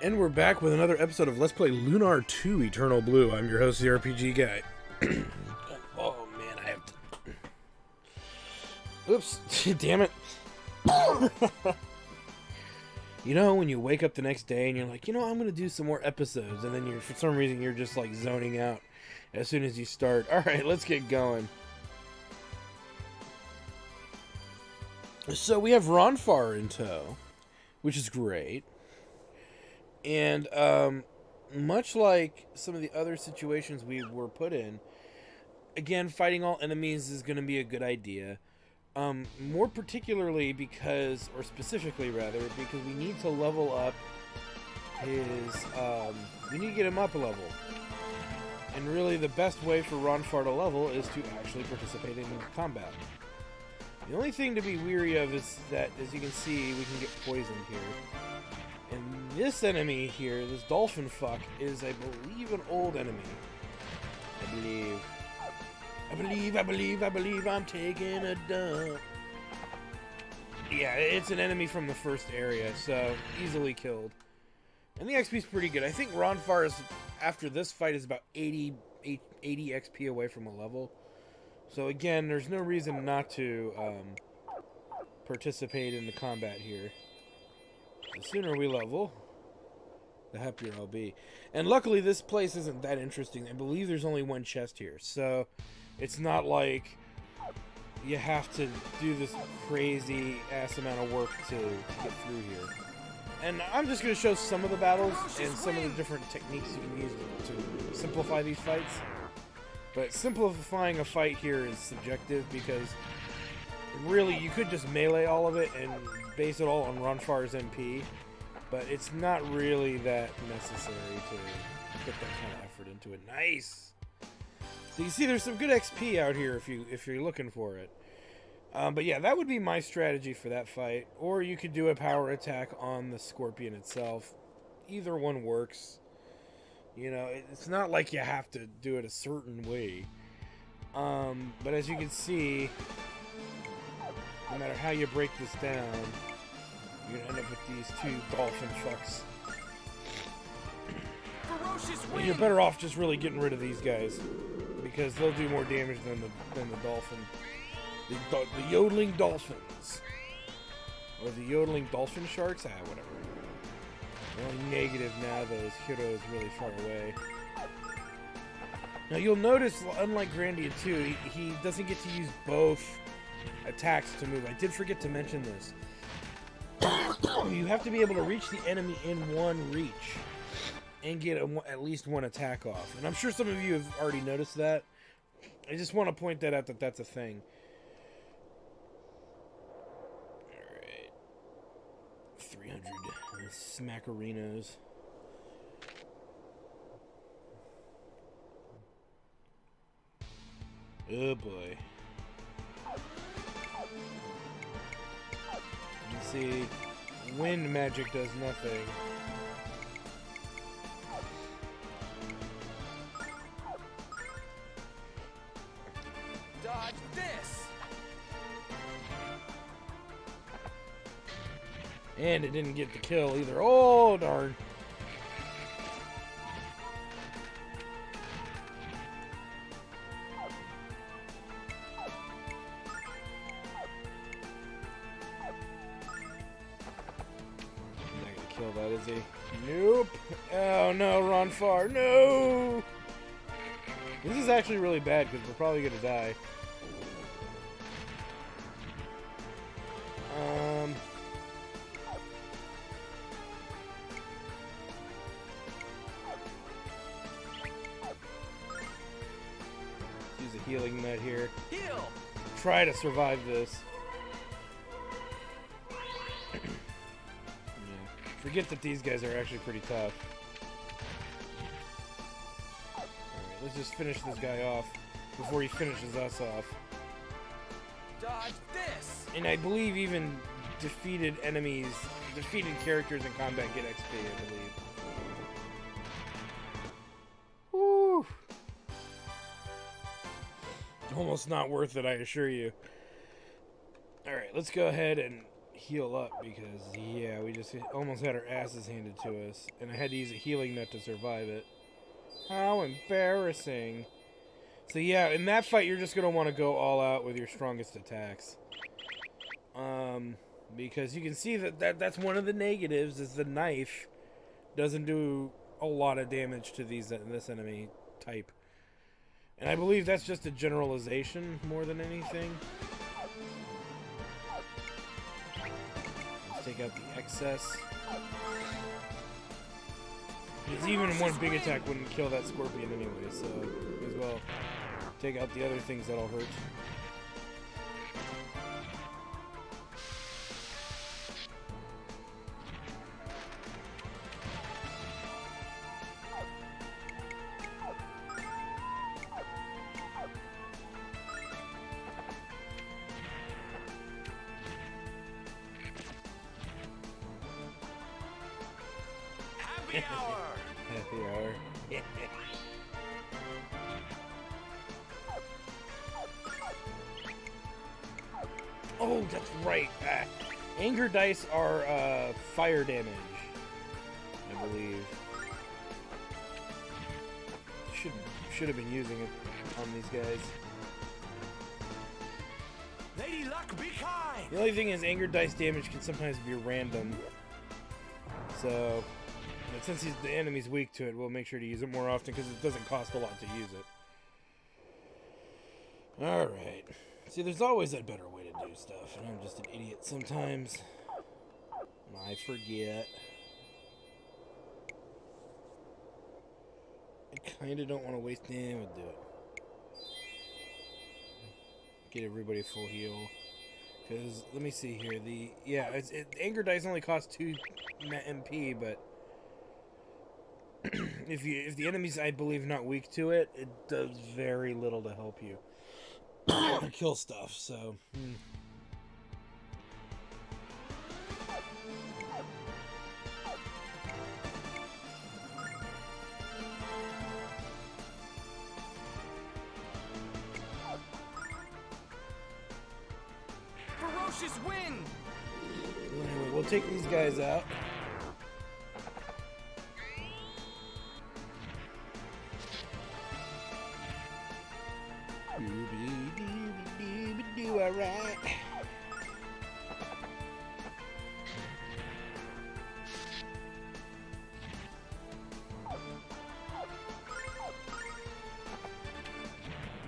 And we're back with another episode of Let's Play Lunar 2 Eternal Blue. I'm your host, the RPG Guy. Oh, man, I have to... Oops, damn it. You know, when you wake up the next day and you're like, you know, I'm going to do some more episodes. And then you're, for some reason, you're just like zoning out as soon as you start. Alright, let's get going. So we have Ronfar in tow, which is great. And much like some of the other situations we were put in, again, fighting all enemies is going to be a good idea. More particularly because, or specifically rather, because we need to level up his, we need to get him up a level. And really the best way for Ronfar to level is to actually participate in combat. The only thing to be weary of is that, as you can see, we can get poisoned here. And this enemy here, this dolphin fuck, is, I believe, an old enemy. I believe I'm taking a dump. Yeah, it's an enemy from the first area, so easily killed. And the XP's pretty good. I think Ronfar is, after this fight, is about 80 XP away from a level. So again, there's no reason not to participate in the combat here. The sooner we level, the happier I'll be. And luckily, this place isn't that interesting. I believe there's only one chest here, so it's not like you have to do this crazy-ass amount of work to get through here. And I'm just going to show some of the battles and some of the different techniques you can use to simplify these fights. But simplifying a fight here is subjective because really you could just melee all of it and base it all on Ronfar's MP, but it's not really that necessary to put that kind of effort into it. Nice! So you see there's some good XP out here if you're looking for it. But yeah, that would be my strategy for that fight. Or you could do a power attack on the Scorpion itself. Either one works. You know, it's not like you have to do it a certain way. But as you can see, no matter how you break this down, you're going to end up with these two dolphin trucks. And you're better off just really getting rid of these guys, because they'll do more damage than the dolphin. The yodeling dolphins. Or the yodeling dolphin sharks? Whatever. They're only negative now, those heroes really far away. Now you'll notice, unlike Grandia 2, he doesn't get to use both attacks to move. I did forget to mention this. You have to be able to reach the enemy in one reach and get at least one attack off. And I'm sure some of you have already noticed that. I just want to point that out, that that's a thing. Alright. 300 smackerinos. Oh boy. You can see wind magic does nothing. Dodge this. And it didn't get the kill either. Oh darn. Kill that, is he? Nope. Oh no, Ronfar, no! This is actually really bad because we're probably gonna die. Use a healing net here. Heal. Try to survive this. Forget that these guys are actually pretty tough. Alright, let's just finish this guy off before he finishes us off. Dodge this. And I believe even defeated enemies, defeated characters in combat get XP, I believe. Woo! Almost not worth it, I assure you. Alright, let's go ahead and heal up because, yeah, we just almost had our asses handed to us. And I had to use a healing nut to survive it. How embarrassing. So yeah, in that fight, you're just going to want to go all out with your strongest attacks. Because you can see that's one of the negatives, is the knife doesn't do a lot of damage to this enemy type. And I believe that's just a generalization more than anything. Let's take out the excess. Because even one big attack wouldn't kill that scorpion anyway, so as well take out the other things that'll hurt. Happy hour! Happy hour. Oh, that's right. Anger dice are fire damage, I believe. Should have been using it on these guys. Lady Luck, be kind! The only thing is, anger dice damage can sometimes be random. So, but since the enemy's weak to it, we'll make sure to use it more often because it doesn't cost a lot to use it. Alright. See, there's always a better way to do stuff, and I'm just an idiot sometimes. I forget. I kinda don't want to waste time with it. Get everybody full heal. Because, let me see here, anger dice only cost 2 MP, but if the enemy's, I believe, not weak to it, it does very little to help you kill stuff, so... Ferocious wind! Anyway, we'll take these guys out. Alright.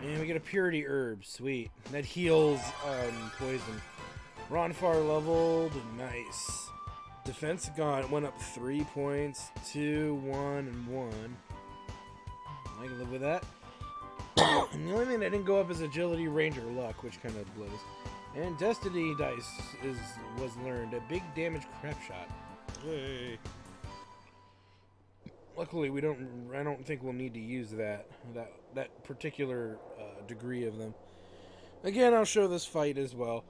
And we get a purity herb, sweet. That heals poison. Ronfar leveled, nice. Defense went up 3 points, 2, 1, and 1. I can live with that. And the only thing that didn't go up is agility, range, or luck, which kind of blows. And destiny dice was learned. A big damage crap shot. Yay. Luckily, I don't think we'll need to use that particular degree of them. Again, I'll show this fight as well.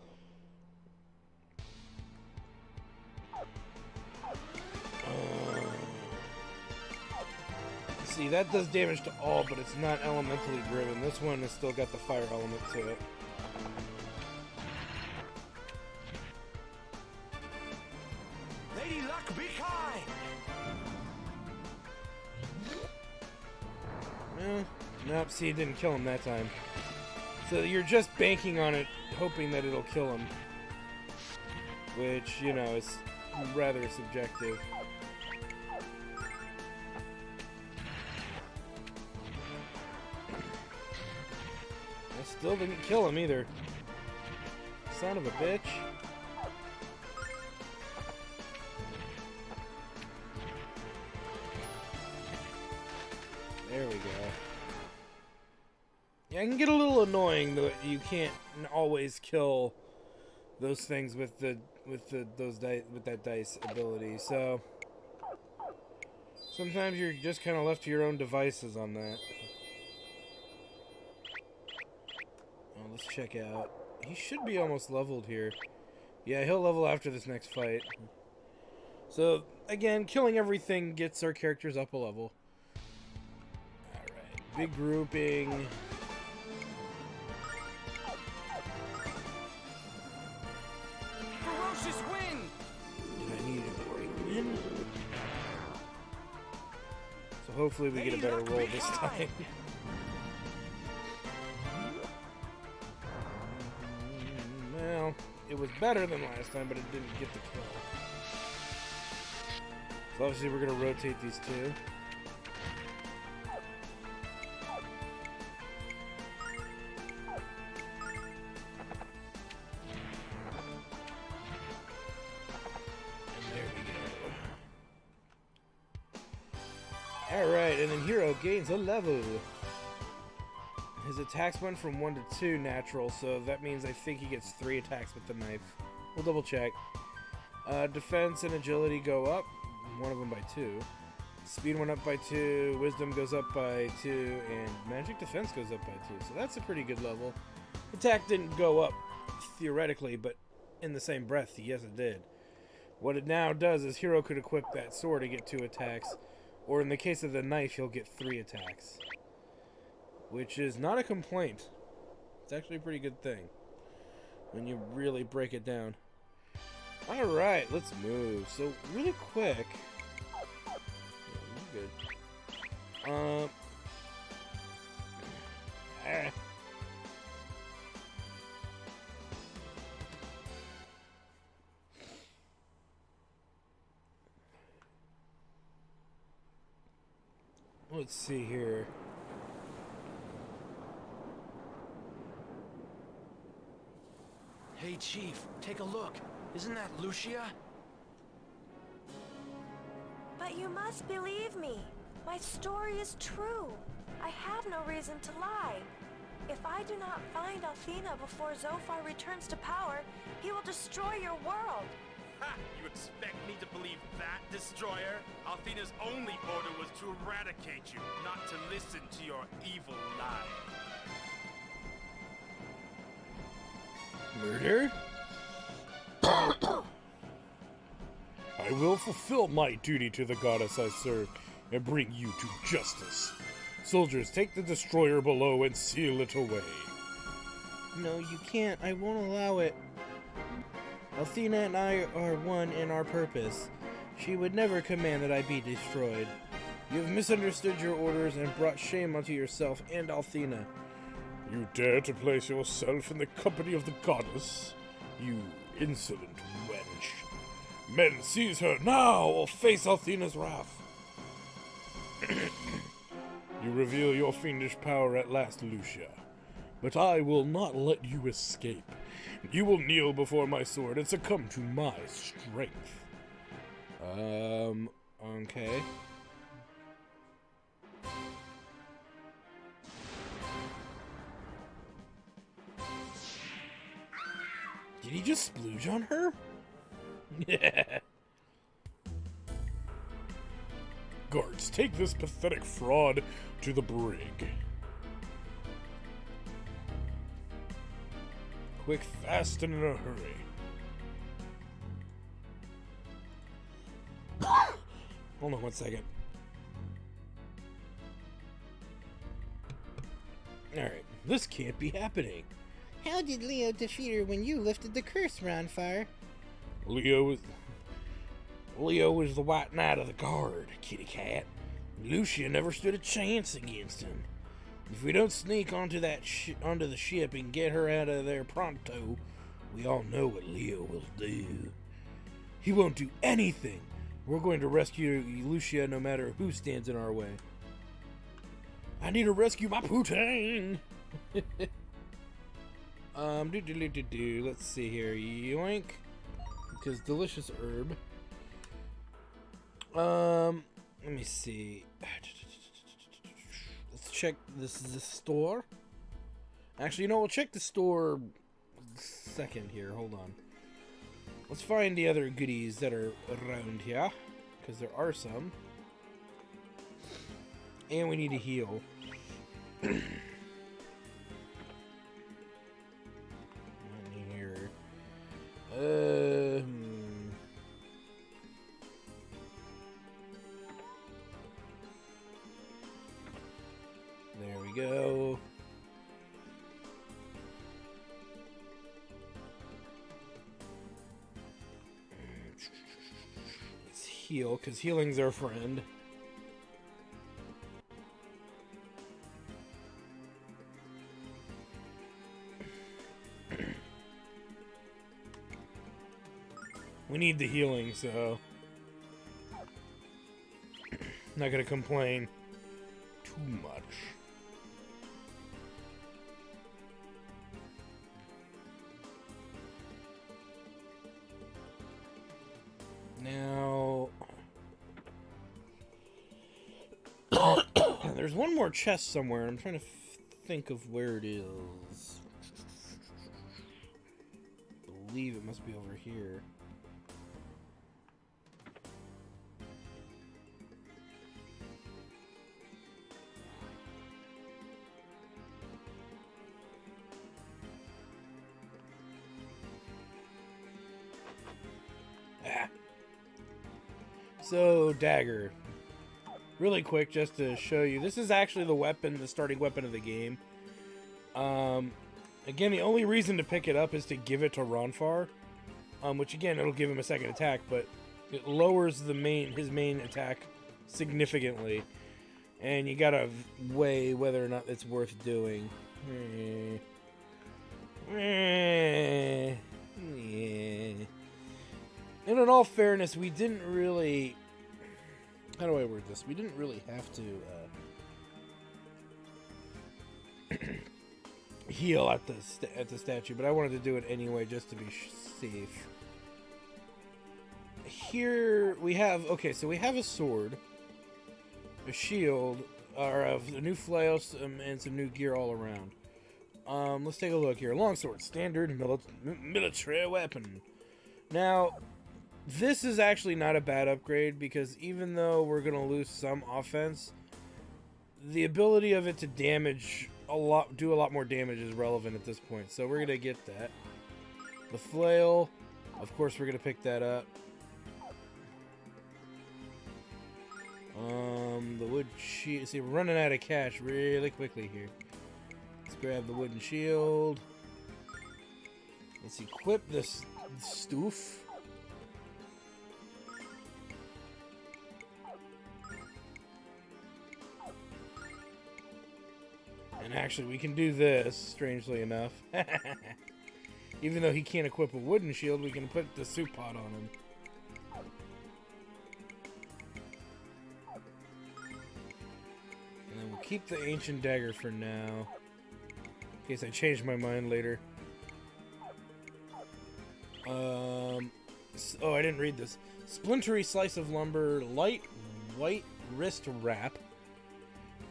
See, that does damage to all, but it's not elementally driven. This one has still got the fire element to it. Lady Luck, be kind! Nope, see, it didn't kill him that time. So you're just banking on it, hoping that it'll kill him. Which, you know, is rather subjective. Still didn't kill him either. Son of a bitch. There we go. Yeah, it can get a little annoying that you can't always kill those things with that dice ability. So sometimes you're just kind of left to your own devices on that. Let's check out. He should be almost leveled here. Yeah, he'll level after this next fight. So, again, killing everything gets our characters up a level. Alright, big grouping. Ferocious wind! hopefully we get a better roll this time. Well, it was better than last time, but it didn't get the kill. So obviously we're going to rotate these two. Alright, and then Hero gains a level. His attacks went from 1 to 2 natural, so that means I think he gets 3 attacks with the knife. We'll double check. Defense and agility go up, one of them by 2. Speed went up by 2, wisdom goes up by 2, and magic defense goes up by 2. So that's a pretty good level. Attack didn't go up theoretically, but in the same breath, yes it did. What it now does is Hero could equip that sword to get 2 attacks. Or in the case of the knife, he'll get 3 attacks. Which is not a complaint. It's actually a pretty good thing. When you really break it down. Alright, let's move. So, really quick. Yeah, we're good. Let's see here. Hey, Chief, take a look. Isn't that Lucia? But you must believe me. My story is true. I have no reason to lie. If I do not find Athena before Zophar returns to power, he will destroy your world. Ha! You expect me to believe that, Destroyer? Athena's only order was to eradicate you, not to listen to your evil lie. Murder? I will fulfill my duty to the goddess I serve and bring you to justice. Soldiers, take the destroyer below and seal it away. No, you can't. I won't allow it. Athena and I are one in our purpose. She would never command that I be destroyed. You have misunderstood your orders and brought shame onto yourself and Athena. You dare to place yourself in the company of the goddess? You insolent wench. Men, seize her now or face Athena's wrath. You reveal your fiendish power at last, Lucia. But I will not let you escape. You will kneel before my sword and succumb to my strength. Okay. Did he just splooge on her? Yeah. Guards, take this pathetic fraud to the brig. Quick, fast, and in a hurry. Hold on 1 second. Alright, this can't be happening. How did Leo defeat her when you lifted the curse, Ronfire? Leo was the white knight of the guard, kitty cat. Lucia never stood a chance against him. If we don't sneak onto onto the ship and get her out of there pronto, we all know what Leo will do. He won't do anything. We're going to rescue Lucia no matter who stands in our way. I need to rescue my poutine. Let's see here. Yoink. Because delicious herb. Let me see. Let's check this is the store. Actually, you know, we'll check the store second here. Hold on. Let's find the other goodies that are around here, because there are some. And we need to heal. Here. There we go. Let's heal, because healing's our friend. We need the healing, so not gonna complain too much. Now, there's one more chest somewhere. I'm trying to think of where it is. I believe it must be over here. So, dagger. Really quick, just to show you. This is actually the weapon, the starting weapon of the game. Again, the only reason to pick it up is to give it to Ronfar. Which, again, it'll give him a second attack, but it lowers his main attack significantly. And you gotta weigh whether or not it's worth doing. And in all fairness, we didn't really... How do I word this? We didn't really have to heal at the statue, but I wanted to do it anyway just to be safe. Here we have... Okay, so we have a sword, a shield, or a new flail, and some new gear all around. Let's take a look here. Longsword, standard military weapon. Now... This is actually not a bad upgrade because even though we're going to lose some offense, the ability of it to do a lot more damage is relevant at this point. So we're going to get that. The flail, of course we're going to pick that up. The wood shield. See, we're running out of cash really quickly here. Let's grab the wooden shield. Let's equip this stoof. And actually, we can do this, strangely enough. Even though he can't equip a wooden shield, we can put the soup pot on him. And then we'll keep the ancient dagger for now. In case I change my mind later. Oh, I didn't read this. Splintery slice of lumber, light white wrist wrap.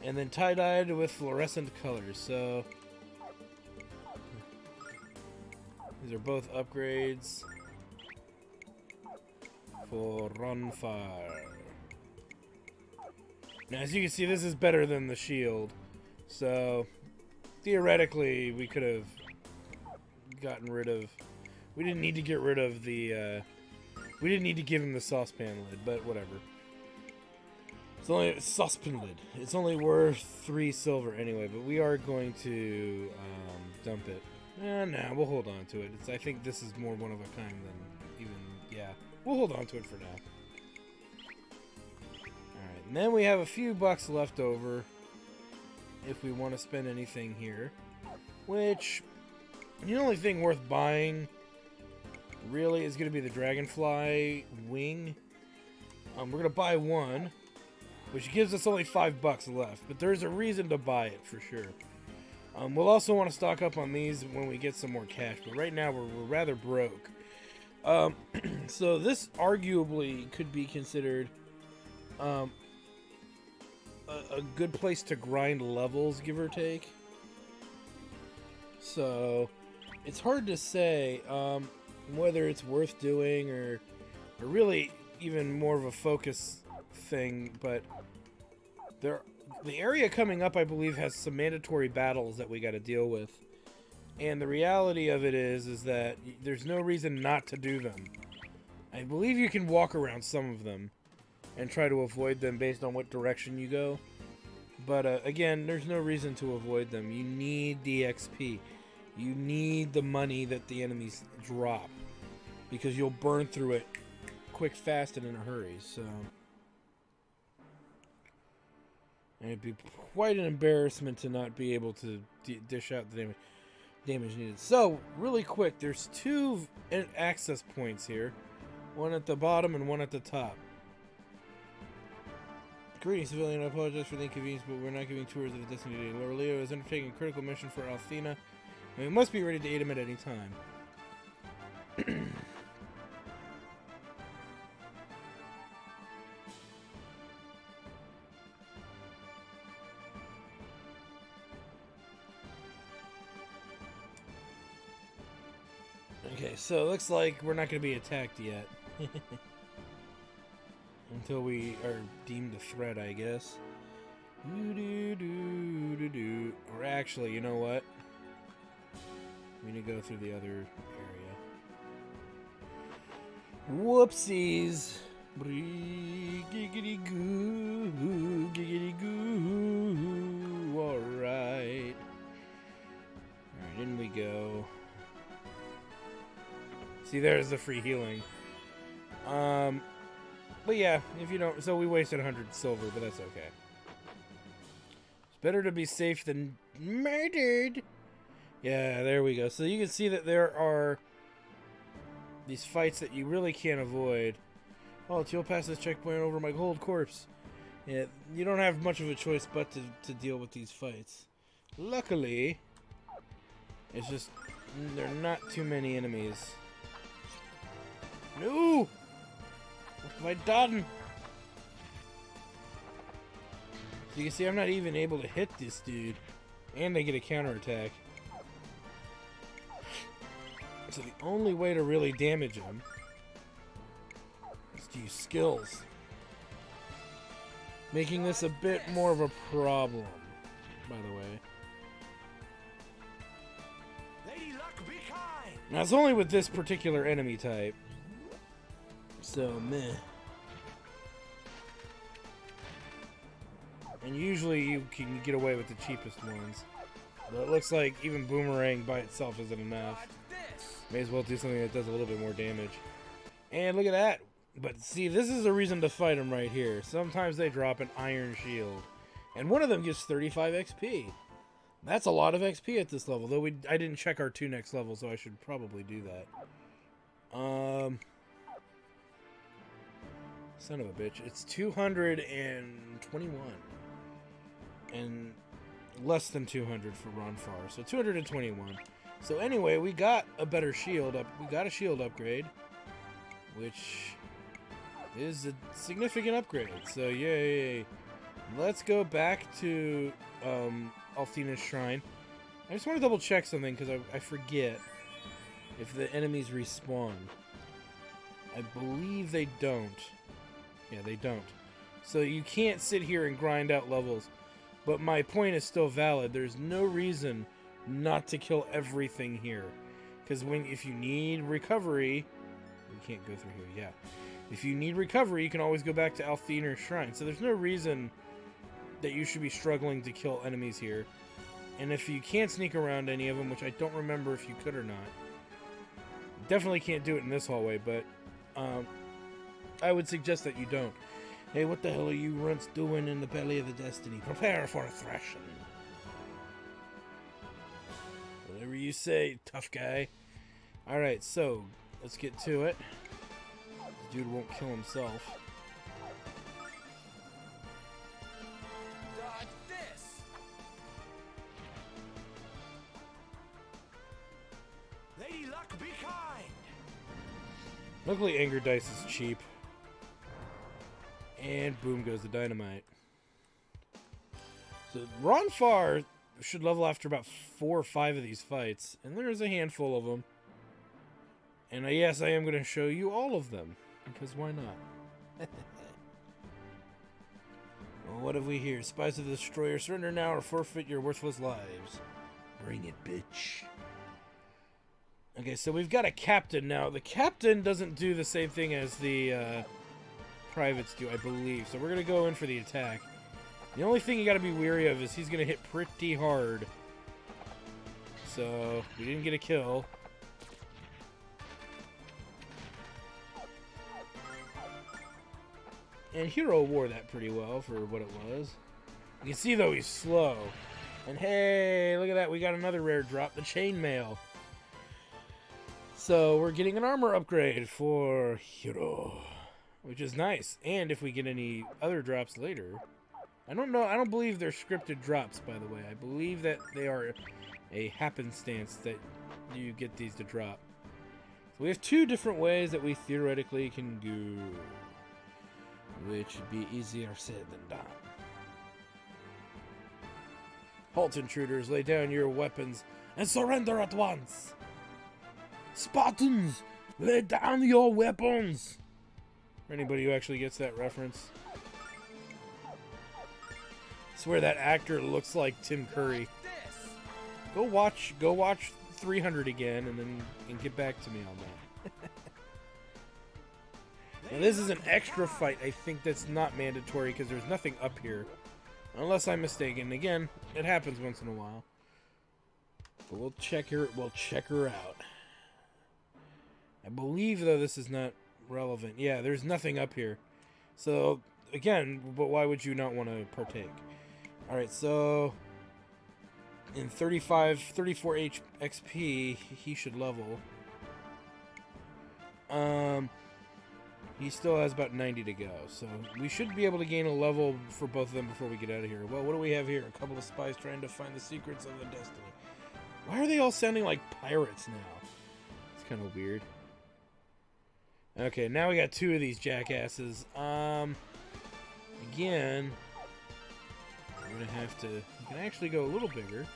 And then tie-dyed with fluorescent colors, so... These are both upgrades for Ronfar. Now, as you can see, this is better than the shield. So, theoretically, we could have gotten rid of... We didn't need to get rid of the... we didn't need to give him the saucepan lid, but whatever. It's only saucepan lid. It's only worth 3 silver anyway, but we are going to dump it. Nah, we'll hold on to it. I think this is more one of a kind than even... Yeah, we'll hold on to it for now. Alright, and then we have a few bucks left over if we want to spend anything here. Which, the only thing worth buying really is going to be the dragonfly wing. We're going to buy one, which gives us only $5 left, but there's a reason to buy it for sure. We'll also want to stock up on these when we get some more cash, but right now we're rather broke. So this arguably could be considered a good place to grind levels, give or take. So it's hard to say whether it's worth doing or really even more of a focus thing, but the area coming up, I believe, has some mandatory battles that we got to deal with, and the reality of it is that there's no reason not to do them. I believe you can walk around some of them and try to avoid them based on what direction you go, but again, there's no reason to avoid them. You need the XP. You need the money that the enemies drop, because you'll burn through it quick, fast, and in a hurry. So, and it'd be quite an embarrassment to not be able to dish out the damage needed. So, really quick, there's 2 access points here. One at the bottom and one at the top. Greetings, civilian. I apologize for the inconvenience, but we're not giving tours of the Destiny today. Lord Leo is undertaking a critical mission for Althena, and we must be ready to aid him at any time. Okay, so it looks like we're not going to be attacked yet. Until we are deemed a threat, I guess. Or actually, you know what? We need to go through the other area. Whoopsies! Giggity goo, giggity goo. Alright. Alright, in we go. See, there's the free healing. But yeah, if you don't... So we wasted 100 silver, but that's okay. It's better to be safe than murdered. Yeah, there we go. So you can see that there are these fights that you really can't avoid. Oh, you'll pass this checkpoint over my gold corpse. Yeah, you don't have much of a choice but to deal with these fights. Luckily, it's just... there are not too many enemies. No! What have I done? So you can see I'm not even able to hit this dude. And they get a counterattack. So the only way to really damage him is to use skills. Making this a bit more of a problem, by the way. Lady Luck, be kind. Now it's only with this particular enemy type. So, meh. And usually you can get away with the cheapest ones. But it looks like even Boomerang by itself isn't enough. May as well do something that does a little bit more damage. And look at that! But see, this is the reason to fight them right here. Sometimes they drop an iron shield. And one of them gives 35 XP. That's a lot of XP at this level. Though I didn't check our 2 next levels, so I should probably do that. Son of a bitch. It's 221. And less than 200 for Ronfar. So 221. So anyway, we got a better shield up. We got a shield upgrade, which is a significant upgrade. So yay! Let's go back to Althena's shrine. I just want to double check something because I forget if the enemies respawn. I believe they don't. Yeah, they don't. So you can't sit here and grind out levels. But my point is still valid. There's no reason not to kill everything here. Because if you need recovery... We can't go through here, yeah. If you need recovery, you can always go back to Althena's shrine. So there's no reason that you should be struggling to kill enemies here. And if you can't sneak around any of them, which I don't remember if you could or not. Definitely can't do it in this hallway, but... I would suggest that you don't. Hey, what the hell are you runts doing in the belly of the Destiny? Prepare for a thrashing. Whatever you say, tough guy. Alright, so, let's get to it. This dude won't kill himself. Dodge this. Lady Luck, be kind. Luckily, Anger Dice is cheap. And boom goes the dynamite. So Ronfar should level after about 4 or 5 of these fights. And there's a handful of them. And yes, I am going to show you all of them. Because why not? Well, what have we here? Spies of the Destroyer, surrender now or forfeit your worthless lives. Bring it, bitch. Okay, so we've got a captain now. The captain doesn't do the same thing as the privates do, I believe. So we're going to go in for the attack. The only thing you got to be wary of is he's going to hit pretty hard. So, we didn't get a kill. And Hero wore that pretty well for what it was. You can see, though, he's slow. And hey, look at that. We got another rare drop, the chainmail. So we're getting an armor upgrade for Hiro, which is nice. And if we get any other drops later, I don't know. I don't believe they're scripted drops, by the way. I believe that they are a happenstance that you get these to drop. So we have two different ways that we theoretically can go, which would be easier said than done. Halt, intruders, lay down your weapons and surrender at once. Spartans, lay down your weapons. For anybody who actually gets that reference. I swear that actor looks like Tim Curry. Go watch 300 again and get back to me on that. Now this is an extra fight. I think that's not mandatory because there's nothing up here. Unless I'm mistaken. Again, it happens once in a while. But we'll check her out. I believe though this is not relevant. Yeah, there's nothing up here. So again, but why would you not want to partake? Alright, so in 34 XP, he should level. He still has about 90 to go, so we should be able to gain a level for both of them before we get out of here. Well, what do we have here? A couple of spies trying to find the secrets of the destiny. Why are they all sounding like pirates now? It's kind of weird. Okay, now we got two of these jackasses. Again, we're gonna have to. You can actually go a little bigger.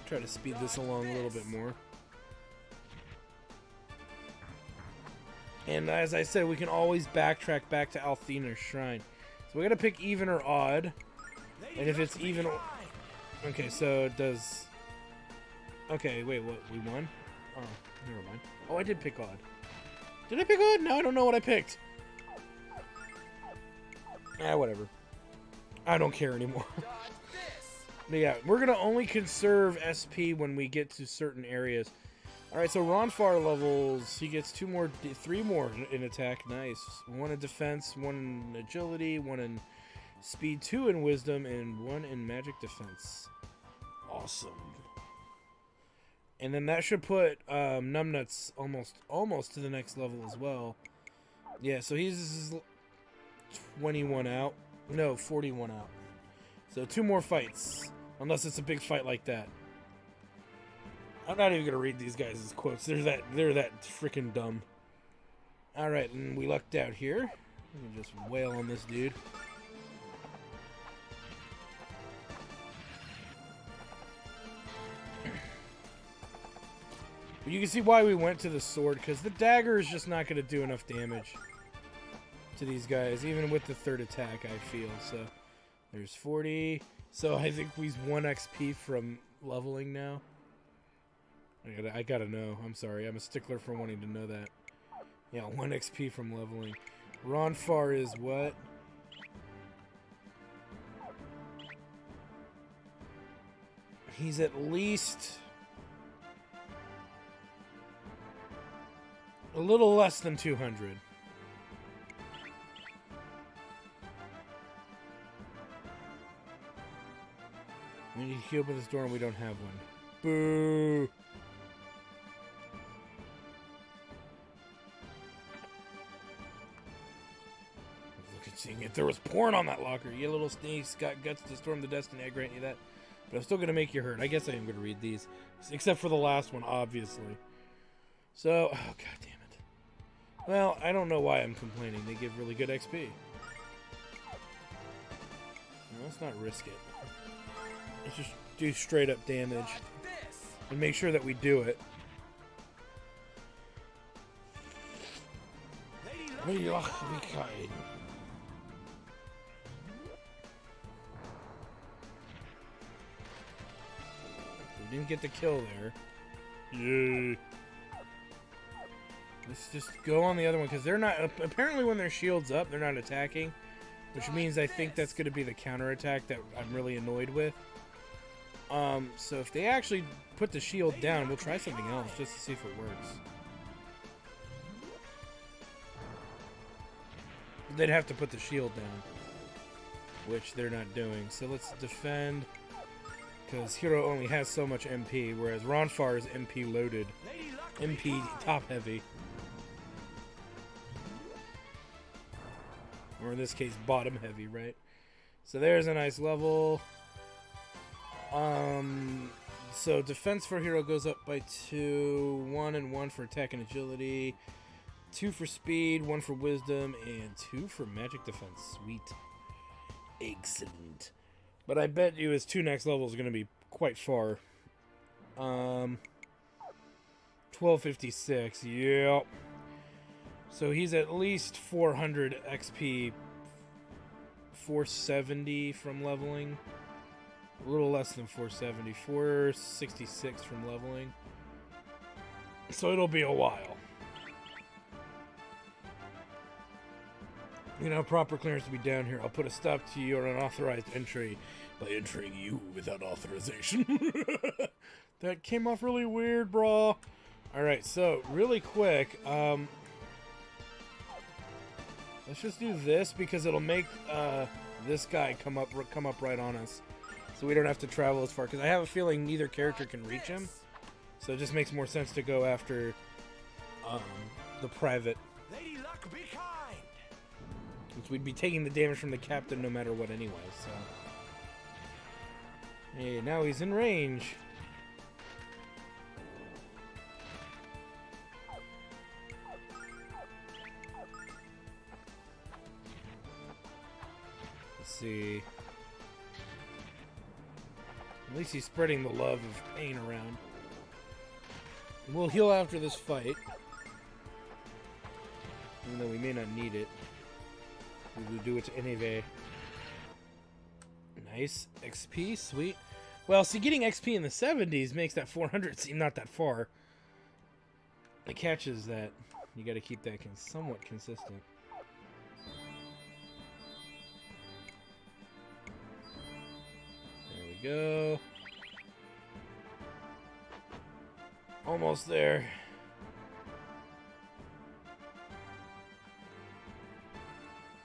Try to speed this along a little bit more. And as I said, we can always backtrack back to Althena's shrine. So we gotta pick even or odd. And if it's even. Okay, so it does. Okay, wait, what? We won? Oh, never mind. Oh, I did pick odd. Did I pick odd? No, I don't know what I picked. Whatever. I don't care anymore. But yeah, we're gonna only conserve SP when we get to certain areas. Alright, so Ronfar levels, he gets 3 more in attack, nice. 1 in defense, 1 in agility, 1 in speed, 2 in wisdom, and 1 in magic defense. Awesome. And then that should put Numbnuts almost to the next level as well. Yeah, so he's 21 out. No, 41 out. So 2 more fights, unless it's a big fight like that. I'm not even gonna read these guys' quotes. They're that freaking dumb. Alright, and we lucked out here. Let me just wail on this dude. But you can see why we went to the sword, because the dagger is just not gonna do enough damage to these guys, even with the 3rd attack, I feel. So there's 40. So I think we've 1 XP from leveling now. I gotta know. I'm sorry. I'm a stickler for wanting to know that. Yeah, 1 XP from leveling. Ronfar is what? He's at least a little less than 200. We need to heal with this door and we don't have one. Boo! Seeing if there was porn on that locker. You little snakes got guts to storm the destiny. I grant you that. But I'm still going to make you hurt. I guess I am going to read these. Except for the last one, obviously. So, oh, god damn it. Well, I don't know why I'm complaining. They give really good XP. Well, let's not risk it. Let's just do straight up damage. And make sure that we do it. Lady Luck be kind. Didn't get the kill there. Yay. Let's just go on the other one, because they're not... Apparently when their shield's up, they're not attacking. Which means I think that's going to be the counterattack that I'm really annoyed with. So if they actually put the shield down, we'll try something else, just to see if it works. They'd have to put the shield down. Which they're not doing. So let's defend... because Hero only has so much MP, whereas Ronfar is MP loaded, Lady Luck MP be kind. top heavy, or in this case bottom heavy, right? So there's a nice level. So defense for Hero goes up by 2, 1 and 1 for attack and agility, 2 for speed, 1 for wisdom, and 2 for magic defense. Sweet. Excellent. But I bet you his 2 next levels are going to be quite far. 1256, yep. So he's at least 400 XP, 470 from leveling. A little less than 470, 466 from leveling. So it'll be a while. You know, proper clearance to be down here. I'll put a stop to your unauthorized entry by entering you without authorization. That came off really weird, brah. Alright, so really quick, let's just do this because it'll make this guy come up right on us. So we don't have to travel as far, because I have a feeling neither character can reach him. So it just makes more sense to go after the private. Lady Luck be kind. Which we'd be taking the damage from the captain no matter what anyway, so. Hey, now he's in range. Let's see. At least he's spreading the love of pain around. We'll heal after this fight. Even though we may not need it. We will do it anyway. Nice. XP, sweet. Well, see, getting XP in the 70s makes that 400 seem not that far. The catch is that you gotta keep that somewhat consistent. There we go. Almost there.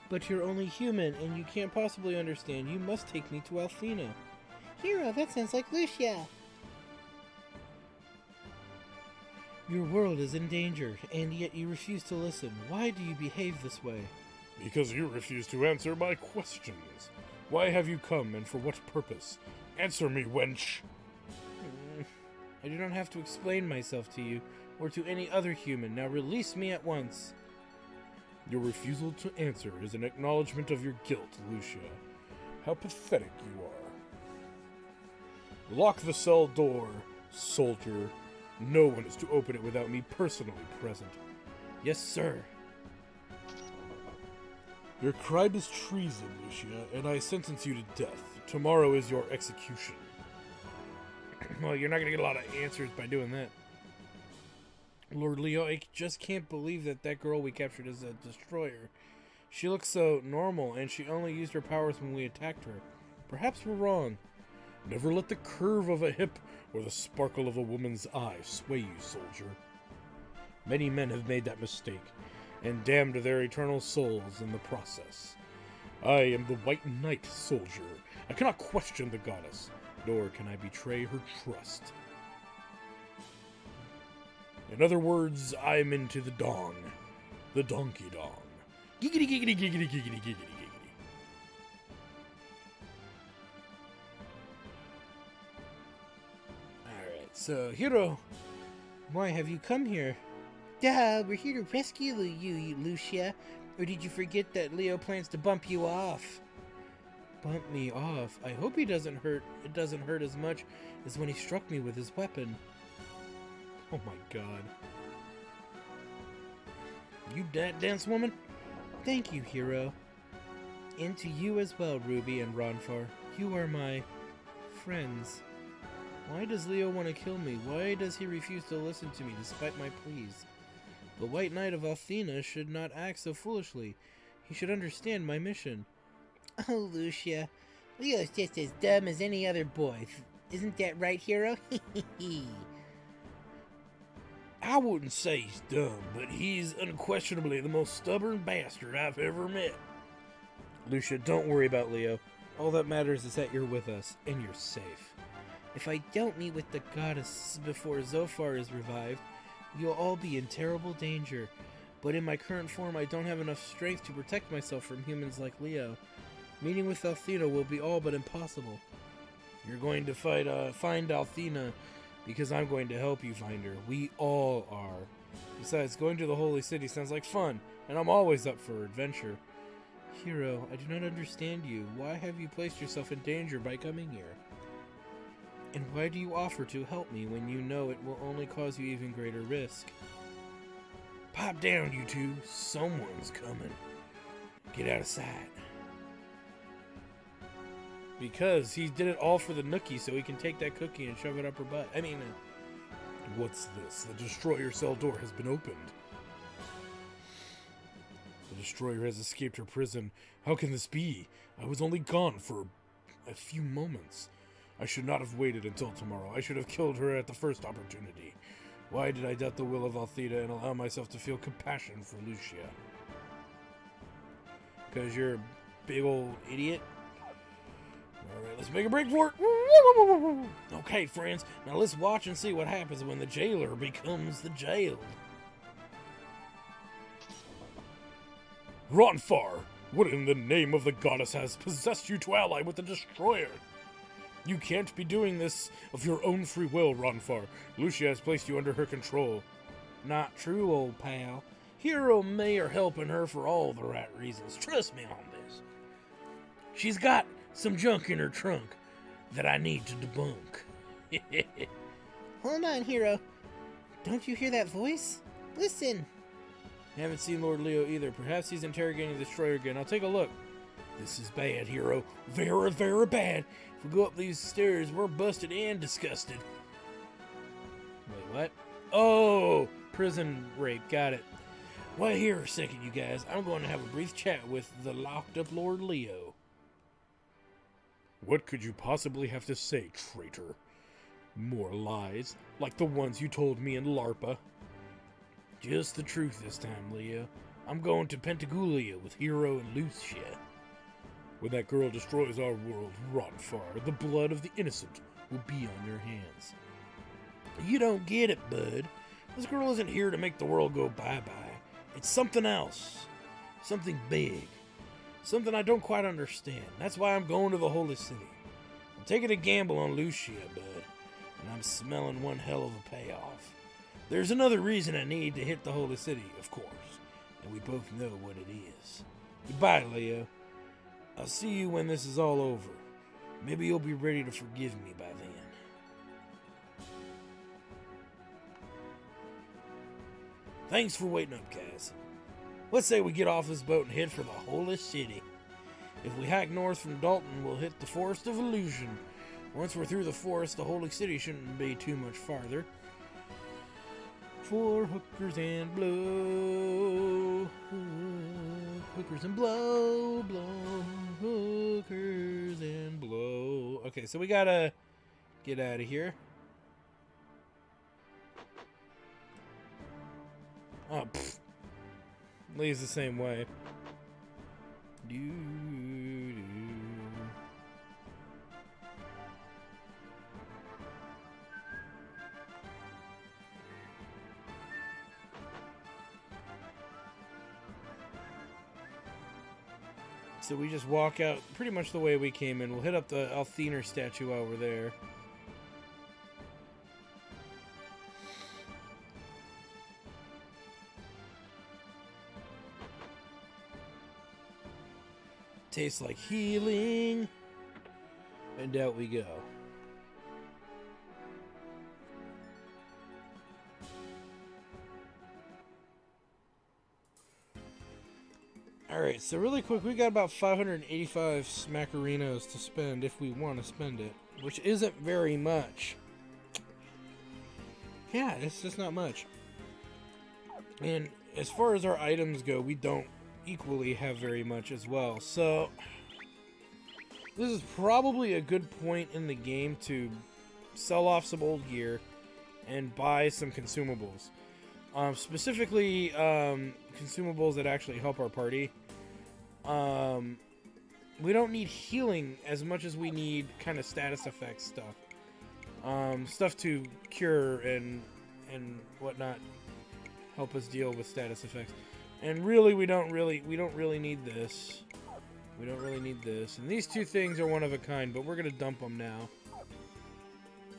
But you're only human, and you can't possibly understand. You must take me to Althena. Hero, that sounds like Lucia. Your world is in danger, and yet you refuse to listen. Why do you behave this way? Because you refuse to answer my questions. Why have you come, and for what purpose? Answer me, wench! I do not have to explain myself to you, or to any other human. Now release me at once. Your refusal to answer is an acknowledgement of your guilt, Lucia. How pathetic you are. Lock the cell door, soldier. No one is to open it without me personally present. Yes, sir. Your crime is treason, Lucia, and I sentence you to death. Tomorrow is your execution. Well, you're not going to get a lot of answers by doing that. Lord Leo, I just can't believe that girl we captured is a destroyer. She looks so normal, and she only used her powers when we attacked her. Perhaps we're wrong. Never let the curve of a hip or the sparkle of a woman's eye sway you, soldier. Many men have made that mistake, and damned their eternal souls in the process. I am the White Knight, soldier. I cannot question the goddess, nor can I betray her trust. In other words, I'm into the dong. The donkey dong. Giggity, giggity, giggity, giggity, giggity, giggity. Alright, so, Hiro, why have you come here? Duh, we're here to rescue you, Lucia. Or did you forget that Leo plans to bump you off? Bump me off? I hope it doesn't hurt as much as when he struck me with his weapon. Oh my god. You dance woman? Thank you, Hero. And to you as well, Ruby and Ronfar. You are my friends. Why does Leo want to kill me? Why does he refuse to listen to me despite my pleas? The White Knight of Althena should not act so foolishly. He should understand my mission. Oh, Lucia. Leo's just as dumb as any other boy. Isn't that right, Hero? I wouldn't say he's dumb, but he's unquestionably the most stubborn bastard I've ever met. Lucia, don't worry about Leo. All that matters is that you're with us, and you're safe. If I don't meet with the goddess before Zophar is revived, you'll all be in terrible danger. But in my current form, I don't have enough strength to protect myself from humans like Leo. Meeting with Althena will be all but impossible. You're going to find Althena because I'm going to help you find her. We all are. Besides, going to the Holy City sounds like fun, and I'm always up for adventure. Hero, I do not understand you. Why have you placed yourself in danger by coming here? And why do you offer to help me when you know it will only cause you even greater risk? Pipe down, you two. Someone's coming. Get out of sight. Because he did it all for the Nookie so he can take that cookie and shove it up her butt. I mean... What's this? The destroyer cell door has been opened. The destroyer has escaped her prison. How can this be? I was only gone for a few moments. I should not have waited until tomorrow. I should have killed her at the first opportunity. Why did I doubt the will of Althena and allow myself to feel compassion for Lucia? Because you're a big old idiot? Alright, let's make a break for it. Okay, friends, now let's watch and see what happens when the jailer becomes the jailed. Ronfar, what in the name of the goddess has possessed you to ally with the destroyer? You can't be doing this of your own free will, Ronfar. Lucia has placed you under her control. Not true, old pal. Hero and me are helping her for all the right reasons. Trust me on this. She's got some junk in her trunk that I need to debunk. Hold on, Hero. Don't you hear that voice? Listen. Haven't seen Lord Leo either. Perhaps he's interrogating the destroyer again. I'll take a look. This is bad, Hero. Very, very bad. If we go up these stairs, we're busted and disgusted. Wait, what? Oh, prison rape. Got it. Wait here a second, you guys. I'm going to have a brief chat with the locked up Lord Leo. What could you possibly have to say, traitor? More lies, like the ones you told me in LARPA. Just the truth this time, Leo. I'm going to Pentagulia with Hero and Lucia. When that girl destroys our world, Ronfar, the blood of the innocent will be on your hands. You don't get it, bud. This girl isn't here to make the world go bye-bye. It's something else. Something big. Something I don't quite understand. That's why I'm going to the Holy City. I'm taking a gamble on Lucia, bud. And I'm smelling one hell of a payoff. There's another reason I need to hit the Holy City, of course. And we both know what it is. Goodbye, Leo. I'll see you when this is all over. Maybe you'll be ready to forgive me by then. Thanks for waiting up, guys. Let's say we get off this boat and head for the Holy City. If we hike north from Dalton, we'll hit the Forest of Illusion. Once we're through the forest, the Holy City shouldn't be too much farther. For hookers and blow, hookers and blow, hookers and blow. Okay, so we gotta get out of here. Oh, pfft. Leaves the same way. So we just walk out pretty much the way we came in. We'll hit up the Althena statue while we're there. Tastes like healing. And out we go. Alright, so really quick, we got about 585 smackerinos to spend if we want to spend it, which isn't very much. Yeah, it's just not much. And as far as our items go, we don't equally have very much as well. So, this is probably a good point in the game to sell off some old gear and buy some consumables. Specifically, consumables that actually help our party. We don't need healing as much as we need kind of status effect stuff. stuff to cure and whatnot, help us deal with status effects. And really, we don't really need this. We don't really need this. And these two things are one of a kind, but we're gonna dump them now.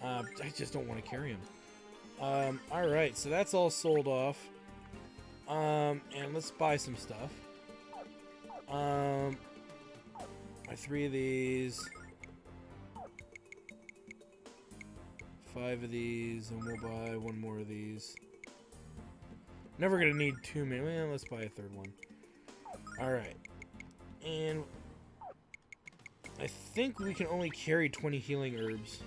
I just don't want to carry them. All right, so that's all sold off. And let's buy some stuff. Buy 3 of these, 5 of these, and we'll buy 1 more of these. Never gonna need too many. Well, let's buy a 3rd one. Alright. And I think we can only carry 20 healing herbs.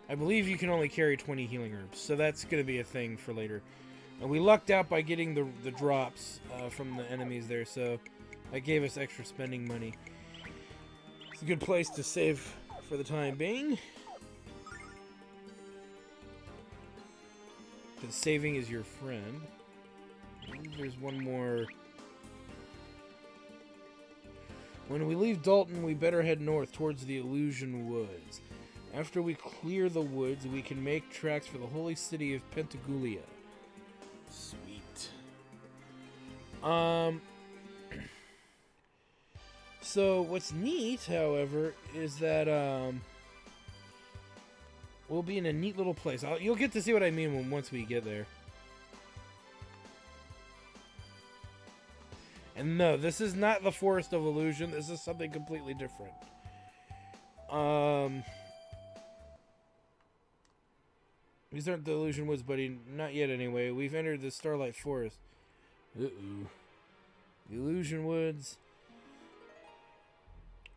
I believe you can only carry 20 healing herbs, so that's gonna be a thing for later. And we lucked out by getting the drops from the enemies there, so that gave us extra spending money. It's a good place to save for the time being. Because saving is your friend. There's one more. When we leave Dalton, we better head north towards the Illusion Woods. After we clear the woods, we can make tracks for the holy city of Pentagoulia. Sweet. So what's neat, however, is that we'll be in a neat little place. You'll get to see what I mean once we get there. And no, this is not the Forest of Illusion. This is something completely different. These aren't the Illusion Woods, buddy. Not yet, anyway. We've entered the Starlight Forest. Uh-oh. The Illusion Woods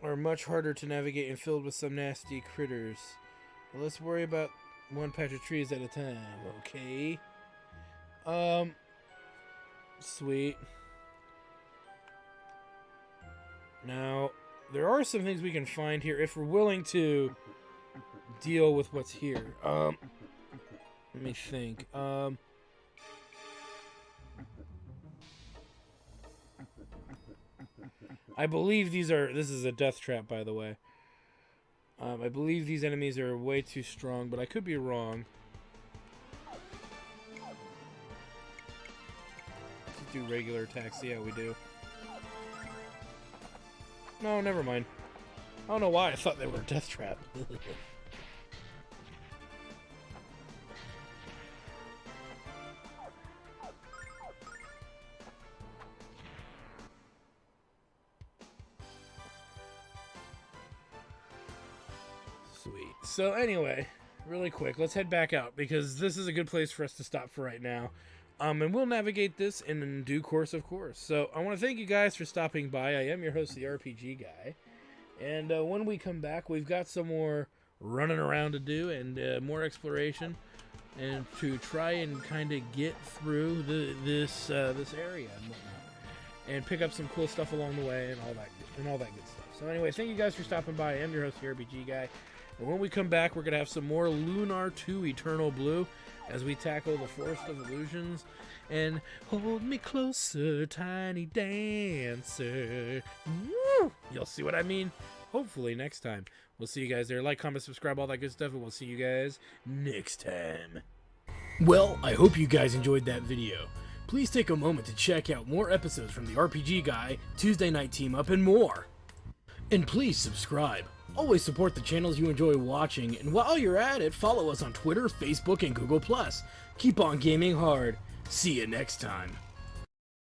are much harder to navigate and filled with some nasty critters. But let's worry about one patch of trees at a time, okay? Sweet. Now, there are some things we can find here if we're willing to deal with what's here. Let me think. I believe this is a death trap, by the way. I believe these enemies are way too strong, but I could be wrong. Let's do regular attacks, see how we do. No, never mind. I don't know why I thought they were a death trap. Sweet. So anyway, really quick, let's head back out because this is a good place for us to stop for right now. And we'll navigate this in due course, of course. So I want to thank you guys for stopping by. I am your host, the RPG Guy. And when we come back, we've got some more running around to do and more exploration, and to try and kind of get through this area and whatnot, and pick up some cool stuff along the way and all that good stuff. So anyway, thank you guys for stopping by. I am your host, the RPG Guy. And when we come back, we're going to have some more Lunar 2 Eternal Blue as we tackle the Forest of Illusions and Hold Me Closer, Tiny Dancer. Woo! You'll see what I mean, hopefully, next time. We'll see you guys there. Like, comment, subscribe, all that good stuff, and we'll see you guys next time. Well, I hope you guys enjoyed that video. Please take a moment to check out more episodes from the RPG Guy, Tuesday Night Team Up, and more. And please subscribe. Always support the channels you enjoy watching, and while you're at it, follow us on Twitter, Facebook, and Google+. Keep on gaming hard. See you next time.